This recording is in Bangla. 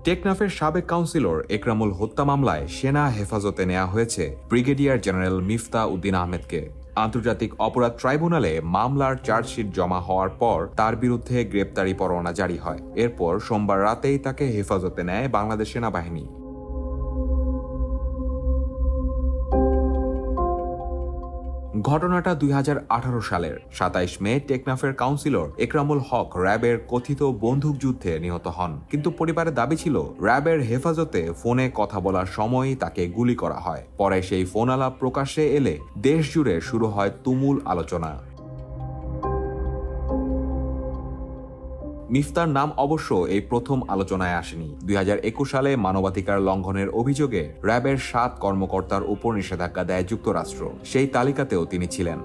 টেকনাফের সাবেক কাউন্সিলর একরামুল হত্যা মামলায় সেনা হেফাজতে নেওয়া হয়েছে ব্রিগেডিয়ার জেনারেল মিফতা উদ্দিন আহমেদকে। আন্তর্জাতিক অপরাধ ট্রাইব্যুনালে মামলার চার্জশিট জমা হওয়ার পর তার বিরুদ্ধে গ্রেপ্তারি পরোয়ানা জারি হয়। এরপর সোমবার রাতেই তাকে হেফাজতে নেয় বাংলাদেশ সেনাবাহিনী। ঘটনাটা ২০১৮ সালের ২৭ মে টেকনাফের কাউন্সিলর একরামুল হক র্যাবের কথিত বন্দুকযুদ্ধে নিহত হন। কিন্তু পরিবারের দাবি ছিল র্যাবের হেফাজতে ফোনে কথা বলার সময়ই তাকে গুলি করা হয়। পরে সেই ফোন আলাপ প্রকাশ্যে এলে দেশ জুড়ে শুরু হয় তুমুল আলোচনা। মিফতার নাম অবশ্য এই প্রথম আলোচনায় আসেনি। ২০২১ সালে মানবাধিকার লঙ্ঘনের অভিযোগে র্যাবের ৭ কর্মকর্তার উপর নিষেধাজ্ঞা দেয় যুক্তরাষ্ট্র। সেই তালিকাতেও তিনি ছিলেন।